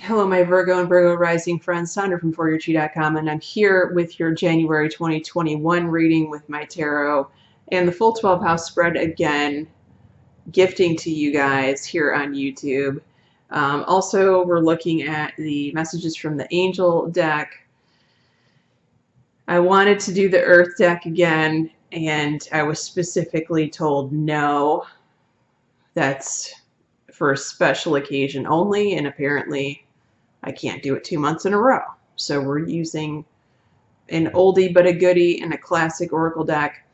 Hello, my Virgo and Virgo rising friends. Sandra from ForYourChi.com, and I'm here with your January 2021 reading with my tarot and the full 12 house spread again, gifting to you guys here on YouTube. Also, we're looking at the messages from the angel deck. I wanted to do the earth deck again, and I was specifically told no. That's for a special occasion only, and apparently I can't do it 2 months in a row. So we're using an oldie but a goodie and a classic oracle deck.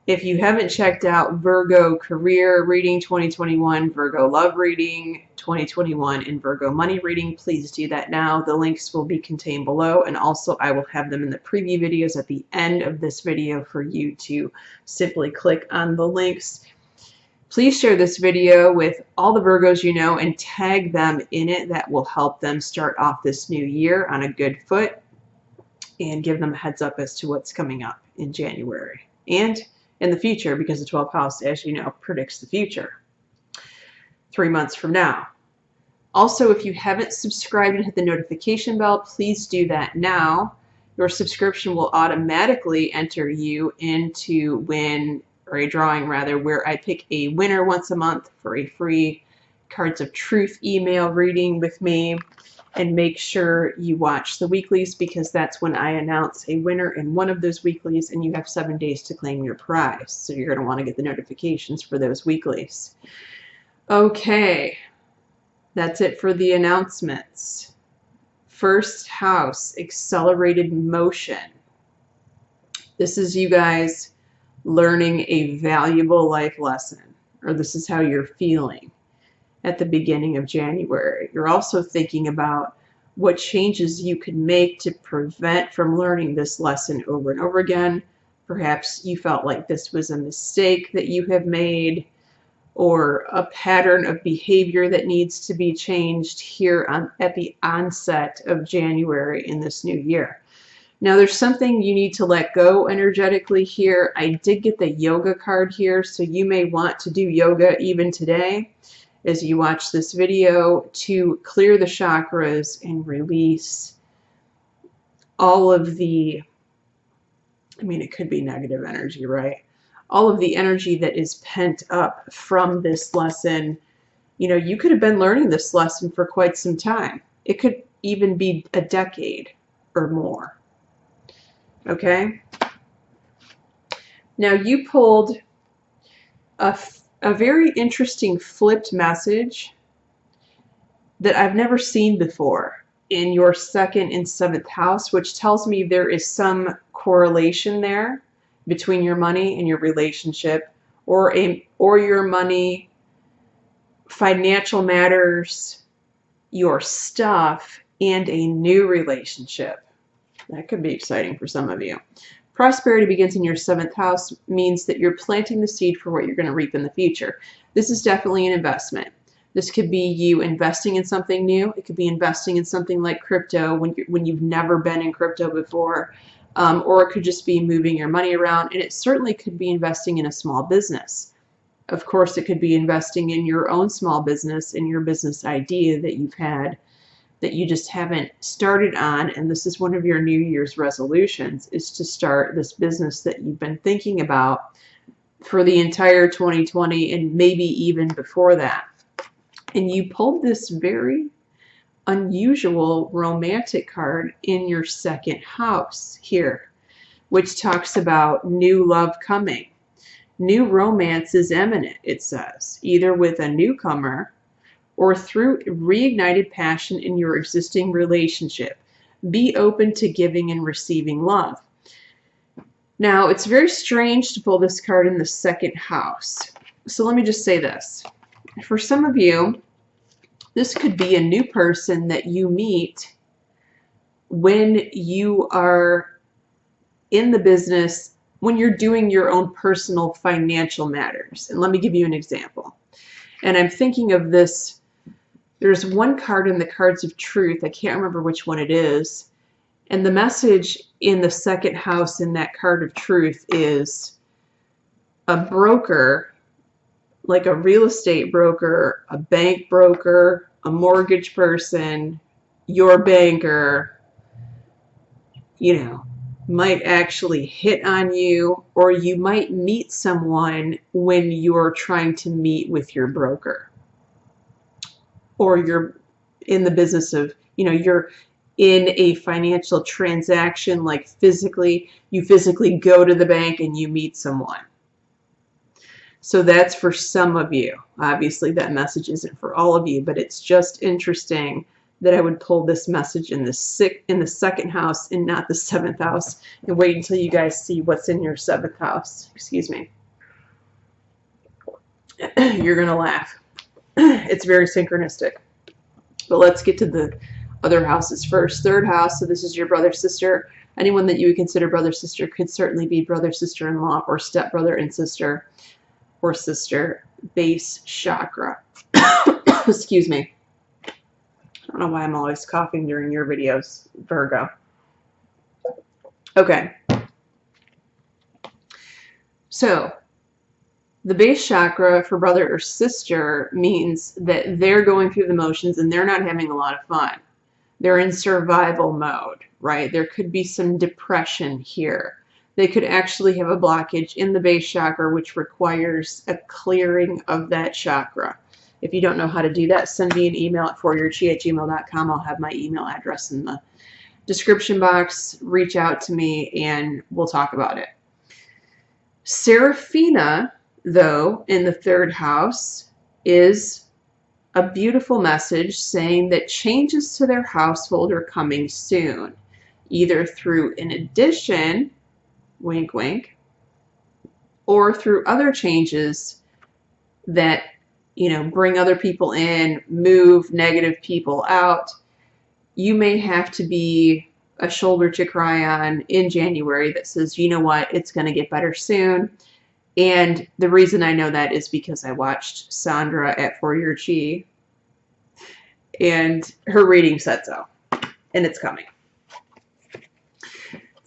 If you haven't checked out Virgo Career Reading 2021, Virgo Love Reading 2021, and Virgo Money Reading, please do that now. The links will be contained below, and also I will have them in the preview videos at the end of this video for you to simply click on the links. Please share this video with all the Virgos you know and tag them in it. That will help them start off this new year on a good foot and give them a heads up as to what's coming up in January and in the future, because the 12th house, as you know, predicts the future 3 months from now. Also, if you haven't subscribed and hit the notification bell, please do that now. Your subscription will automatically enter you into a drawing rather, where I pick a winner once a month for a free Cards of Truth email reading with me. And make sure you watch the weeklies, because that's when I announce a winner in one of those weeklies, and you have 7 days to claim your prize. So you're going to want to get the notifications for those weeklies. Okay, that's it for the announcements. First house, accelerated motion. This is you guys learning a valuable life lesson, or this is how you're feeling at the beginning of January. You're also thinking about what changes you could make to prevent from learning this lesson over and over again. Perhaps you felt like this was a mistake that you have made, or a pattern of behavior that needs to be changed here at the onset of January in this new year. Now, there's something you need to let go energetically here. I did get the yoga card here, so you may want to do yoga even today as you watch this video to clear the chakras and release all of the, it could be negative energy, right? All of the energy that is pent up from this lesson. You know, you could have been learning this lesson for quite some time. It could even be a decade or more. Okay, now you pulled a very interesting flipped message that I've never seen before in your 2nd and 7th house, which tells me there is some correlation there between your money and your relationship, or your money, financial matters, your stuff, and a new relationship. That could be exciting for some of you. Prosperity begins in your 7th house means that you're planting the seed for what you're going to reap in the future. This is definitely an investment. This could be you investing in something new. It could be investing in something like crypto when you've never been in crypto before, or it could just be moving your money around, and it certainly could be investing in a small business. Of course, it could be investing in your own small business, in your business idea that you've had that you just haven't started on, and this is one of your New Year's resolutions, is to start this business that you've been thinking about for the entire 2020 and maybe even before that. And you pulled this very unusual romantic card in your 2nd house here, which talks about new love coming. New romance is imminent, it says, either with a newcomer or through reignited passion in your existing relationship. Be open to giving and receiving love. Now, it's very strange to pull this card in the 2nd house. So let me just say this. For some of you, this could be a new person that you meet when you are in the business, when you're doing your own personal financial matters. And let me give you an example. And I'm thinking of this. There's one card in the Cards of Truth. I can't remember which one it is. And the message in the 2nd house in that Card of Truth is a broker, like a real estate broker, a bank broker, a mortgage person, your banker, you know, might actually hit on you, or you might meet someone when you're trying to meet with your broker, or you're in the business of, you know, you're in a financial transaction, like you physically go to the bank and you meet someone. So that's for some of you. Obviously that message isn't for all of you, but it's just interesting that I would pull this message in the second house and not the 7th house, and wait until you guys see what's in your 7th house. Excuse me. You're gonna laugh. It's very synchronistic. But let's get to the other houses first. 3rd house, so this is your brother, sister. Anyone that you would consider brother, sister could certainly be brother, sister-in-law, or stepbrother and sister, or sister. Base chakra. Excuse me. I don't know why I'm always coughing during your videos, Virgo. Okay. So, the base chakra for brother or sister means that they're going through the motions and they're not having a lot of fun. They're in survival mode, right? There could be some depression here. They could actually have a blockage in the base chakra, which requires a clearing of that chakra. If you don't know how to do that, send me an email at foryourchi@gmail.com. I'll have my email address in the description box. Reach out to me and we'll talk about it. Seraphina, though, in the 3rd house is a beautiful message saying that changes to their household are coming soon, either through an addition, wink wink, or through other changes that, you know, bring other people in, move negative people out. You may have to be a shoulder to cry on in January that says, you know what, it's going to get better soon. And the reason I know that is because I watched Sandra at For Your Chi, and her reading said so, and it's coming.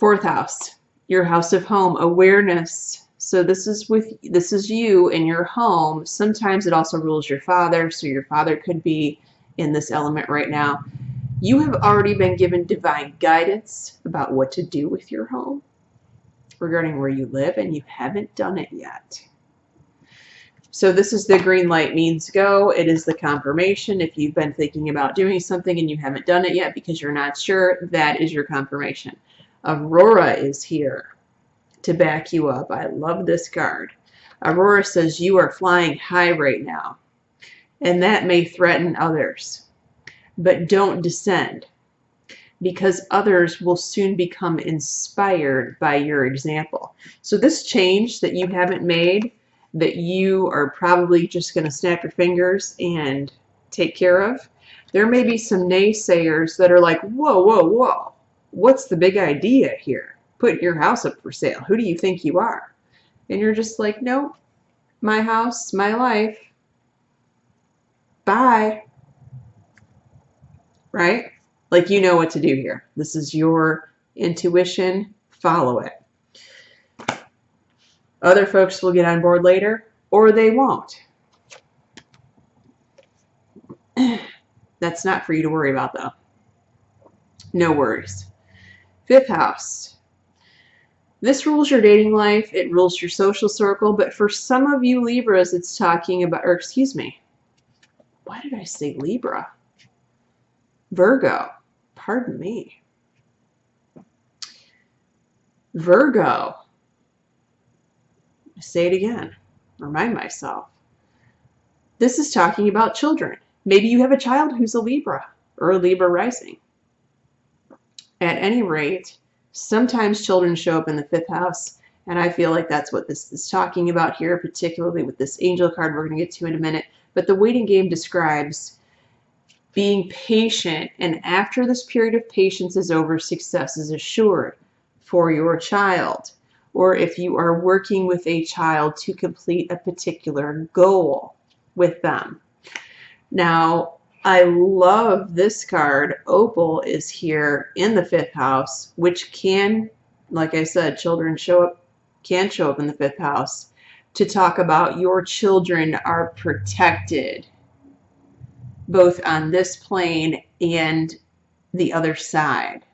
4th house, your house of home, awareness. So this is you in your home. Sometimes it also rules your father, so your father could be in this element right now. You have already been given divine guidance about what to do with your home regarding where you live, and you haven't done it yet. So this is the green light means go. It is the confirmation. If you've been thinking about doing something and you haven't done it yet because you're not sure, that is your confirmation. Aurora is here to back you up. I love this card. Aurora says you are flying high right now, and that may threaten others, but don't descend, because others will soon become inspired by your example. So this change that you haven't made, that you are probably just going to snap your fingers and take care of, there may be some naysayers that are like, whoa, whoa, whoa, what's the big idea here? Putting your house up for sale. Who do you think you are? And you're just like, nope, my house, my life. Bye. Right? Like, you know what to do here. This is your intuition. Follow it. Other folks will get on board later, or they won't. That's not for you to worry about, though. No worries. 5th house. This rules your dating life. It rules your social circle. But for some of you Libras, it's talking about, or excuse me, why did I say Libra? Virgo. Pardon me. Virgo. Say it again. Remind myself. This is talking about children. Maybe you have a child who's a Libra or a Libra rising. At any rate, sometimes children show up in the 5th house, and I feel like that's what this is talking about here, particularly with this angel card we're going to get to in a minute. But the waiting game describes being patient, and after this period of patience is over, success is assured for your child, or if you are working with a child to complete a particular goal with them. Now, I love this card. Opal is here in the 5th house, which can, like I said, children can show up in the 5th house to talk about your children are protected. both on this plane and the other side,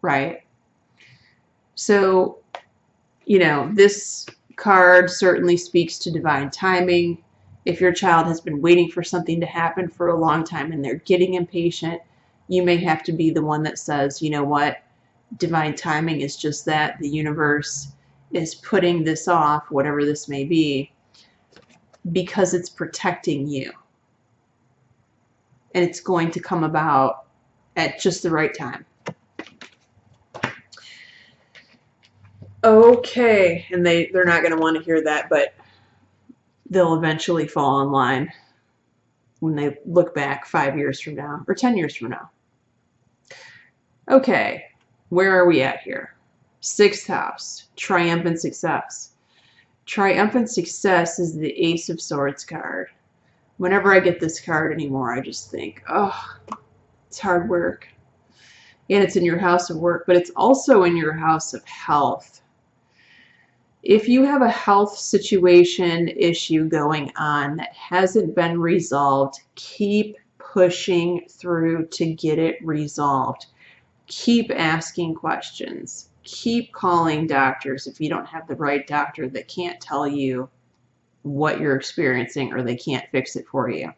right? So, you know, this card certainly speaks to divine timing. If your child has been waiting for something to happen for a long time and they're getting impatient, you may have to be the one that says, you know what, divine timing is just that. The universe is putting this off, whatever this may be, because it's protecting you. And it's going to come about at just the right time. Okay, and they're not going to want to hear that, but they'll eventually fall in line when they look back 5 years from now or 10 years from now. Okay, where are we at here? 6th house, triumphant success. Triumphant success is the Ace of Swords card. Whenever I get this card anymore, I just think, oh, it's hard work. And it's in your house of work, but it's also in your house of health. If you have a health situation issue going on that hasn't been resolved, keep pushing through to get it resolved. Keep asking questions. Keep calling doctors if you don't have the right doctor that can't tell you what you're experiencing or they can't fix it for you.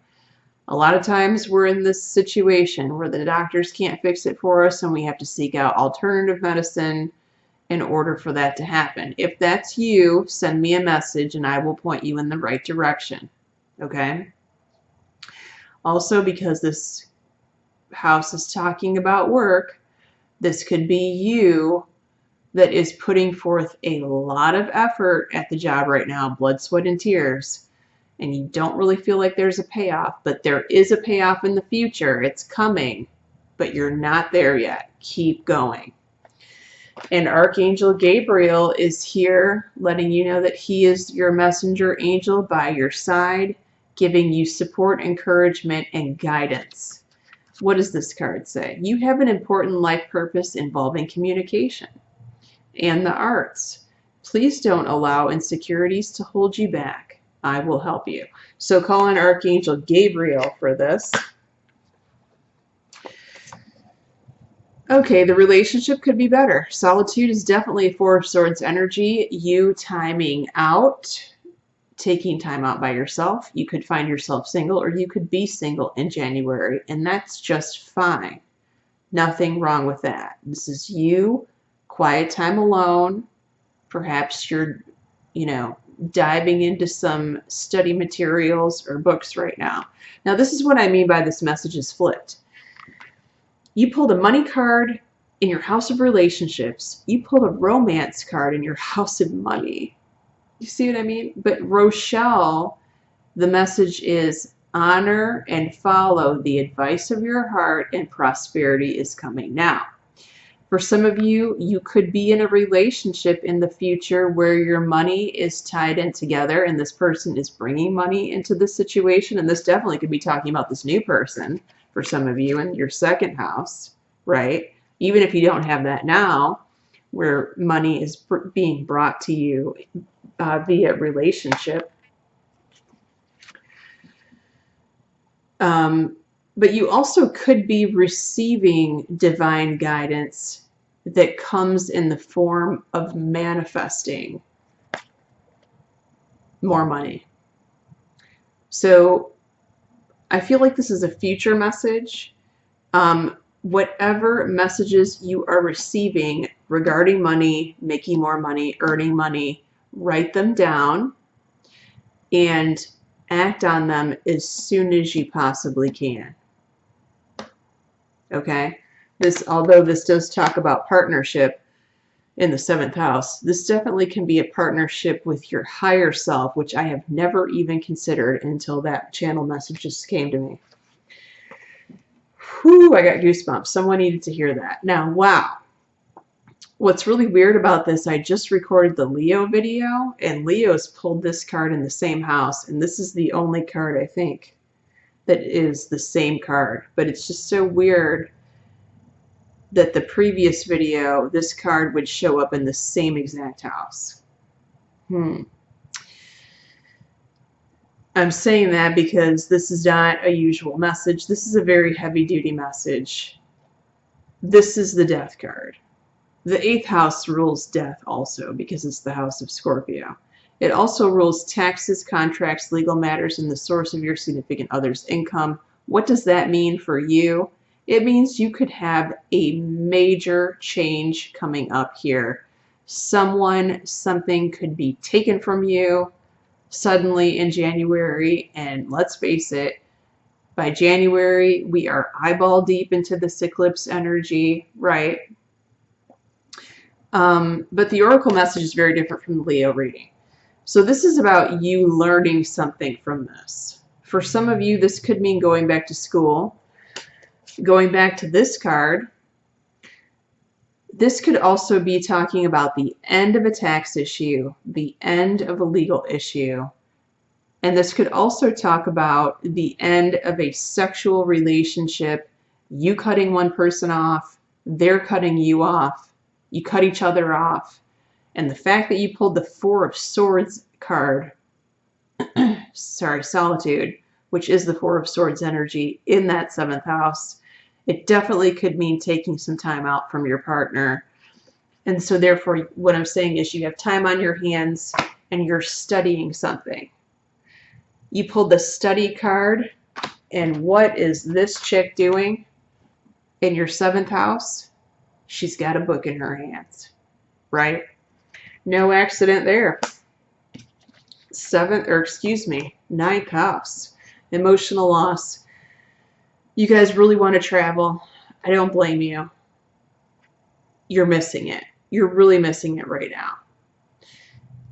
A lot of times we're in this situation where the doctors can't fix it for us and we have to seek out alternative medicine in order for that to happen. If that's you, send me a message and I will point you in the right direction. Okay? Also, because this house is talking about work, this could be you that is putting forth a lot of effort at the job right now, blood, sweat, and tears, and you don't really feel like there's a payoff, but there is a payoff in the future. It's coming, but you're not there yet. Keep going. And Archangel Gabriel is here letting you know that he is your messenger angel by your side, giving you support, encouragement, and guidance. What does this card say? You have an important life purpose involving communication and the arts. Please don't allow insecurities to hold you back. I will help you. So call on Archangel Gabriel for this. Okay, the relationship could be better. Solitude is definitely a 4 of Swords energy. You timing out, taking time out by yourself. You could find yourself single or you could be single in January, and that's just fine. Nothing wrong with that. This is you, quiet time alone. Perhaps you're, diving into some study materials or books right now. Now, this is what I mean by this message is flipped. You pulled a money card in your house of relationships. You pulled a romance card in your house of money. You see what I mean? But Rochelle, the message is honor and follow the advice of your heart, and prosperity is coming now. For some of you, you could be in a relationship in the future where your money is tied in together and this person is bringing money into the situation. And this definitely could be talking about this new person for some of you in your 2nd house, right? Even if you don't have that now, where money is being brought to you via relationship. But you also could be receiving divine guidance that comes in the form of manifesting more money. So I feel like this is a future message. Whatever messages you are receiving regarding money, making more money, earning money, write them down and act on them as soon as you possibly can. Okay? Although this does talk about partnership in the 7th house, this definitely can be a partnership with your higher self, which I have never even considered until that channel message just came to me. Whew, I got goosebumps. Someone needed to hear that. Now, wow. What's really weird about this, I just recorded the Leo video, and Leo's pulled this card in the same house, and this is the only card, I think, that is the same card. But it's just so weird that the previous video, this card would show up in the same exact house. I'm saying that because this is not a usual message. This is a very heavy-duty message. This is the Death card. The 8th house rules death also because it's the house of Scorpio. It also rules taxes, contracts, legal matters, and the source of your significant other's income. What does that mean for you? It means you could have a major change coming up here. Something could be taken from you suddenly in January, and let's face it, by January, we are eyeball deep into this eclipse energy, right? But the oracle message is very different from the Leo reading. So this is about you learning something from this. For some of you, this could mean going back to school. Going back to this card, this could also be talking about the end of a tax issue, the end of a legal issue. And this could also talk about the end of a sexual relationship, you cutting one person off, they're cutting you off, you cut each other off. And the fact that you pulled the 4 of Swords card, sorry, Solitude, which is the 4 of Swords energy in that 7th house, it definitely could mean taking some time out from your partner. And so therefore, what I'm saying is you have time on your hands and you're studying something. You pulled the study card, and what is this chick doing in your 7th house? She's got a book in her hands, right? No accident there. 9th house, emotional loss. You guys really want to travel. I don't blame you. You're missing it. You're really missing it right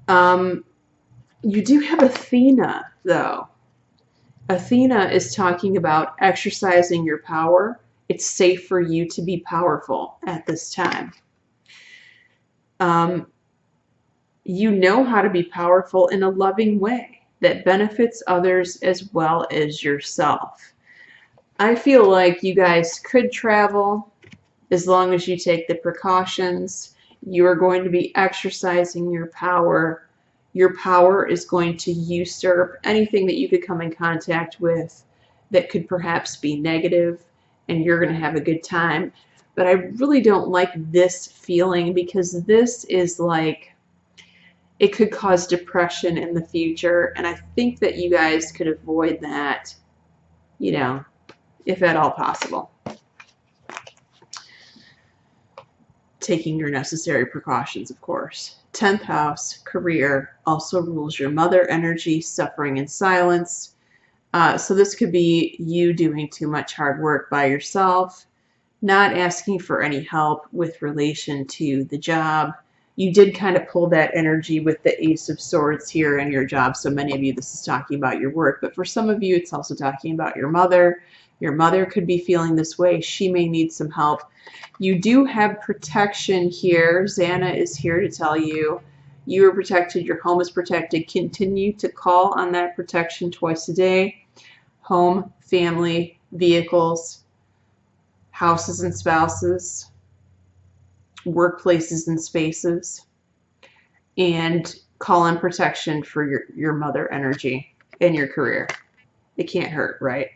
now. You do have Athena, though. Athena is talking about exercising your power. It's safe for you to be powerful at this time. You know how to be powerful in a loving way that benefits others as well as yourself. I feel like you guys could travel as long as you take the precautions. You are going to be exercising your power. Your power is going to usurp anything that you could come in contact with that could perhaps be negative, and you're going to have a good time. But I really don't like this feeling because this is like, it could cause depression in the future, and I think that you guys could avoid that, you know, if at all possible. Taking your necessary precautions, of course. 10th house, career, also rules your mother energy, suffering in silence. So this could be you doing too much hard work by yourself, not asking for any help with relation to the job. You did kind of pull that energy with the Ace of Swords here in your job. So many of you, this is talking about your work, but for some of you, it's also talking about your mother. Your mother could be feeling this way. She may need some help. You do have protection here. Xana is here to tell you you are protected. Your home is protected. Continue to call on that protection twice a day. Home, family, vehicles, houses and spouses, workplaces and spaces, and call on protection for your mother energy in your career. It can't hurt, right?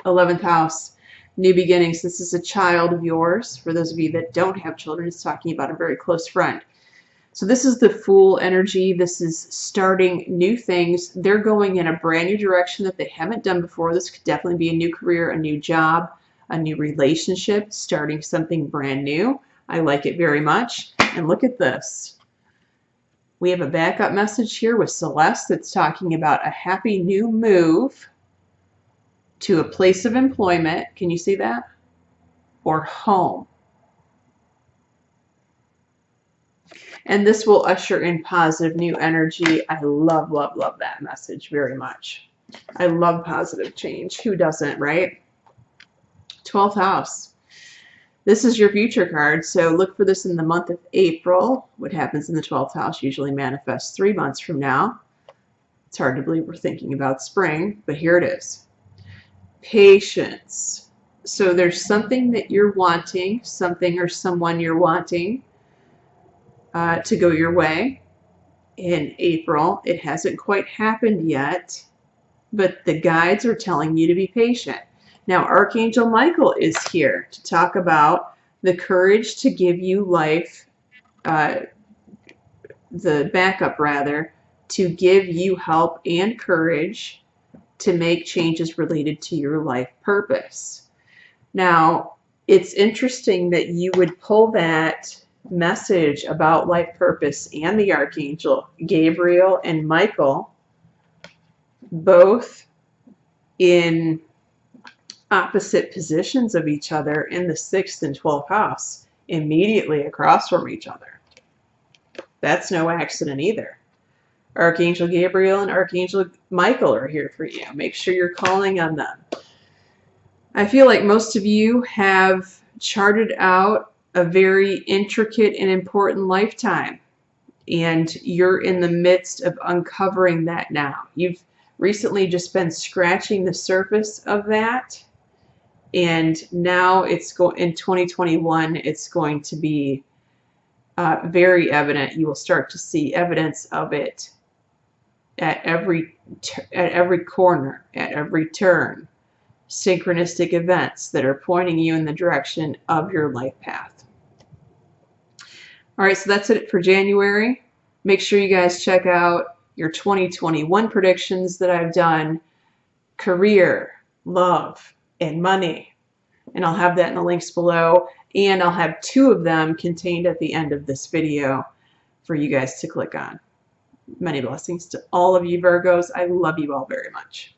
11th house, new beginnings. This is a child of yours. For those of you that don't have children, it's talking about a very close friend. So this is the Fool energy. This is starting new things. They're going in a brand new direction that they haven't done before. This could definitely be a new career, a new job, a new relationship, starting something brand new. I like it very much. And look at this. We have a backup message here with Celeste that's talking about a happy new move to a place of employment. Can you see that? Or home. And this will usher in positive new energy. I love, love, love that message very much. I love positive change. Who doesn't, right? 12th house. This is your future card, so look for this in the month of April. What happens in the 12th house usually manifests 3 months from now. It's hard to believe we're thinking about spring, but here it is. Patience. So there's something that you're wanting, something or someone you're wanting to go your way. in April. It hasn't quite happened yet, but the guides are telling you to be patient. Now, Archangel Michael is here to talk about the courage to give you life, the backup rather, to give you help and courage to make changes related to your life purpose. Now, it's interesting that you would pull that message about life purpose and the Archangel Gabriel and Michael both in opposite positions of each other in the 6th and 12th house, immediately across from each other. That's no accident either. Archangel Gabriel and Archangel Michael are here for you. Make sure you're calling on them. I feel like most of you have charted out a very intricate and important lifetime, and you're in the midst of uncovering that now. You've recently just been scratching the surface of that, and now it's in 2021, it's going to be very evident. You will start to see evidence of it at every corner, at every turn. Synchronistic events that are pointing you in the direction of your life path. All right, so that's it for January. Make sure you guys check out your 2021 predictions that I've done: career, love, and money. And I'll have that in the links below. And I'll have 2 of them contained at the end of this video for you guys to click on. Many blessings to all of you Virgos. I love you all very much.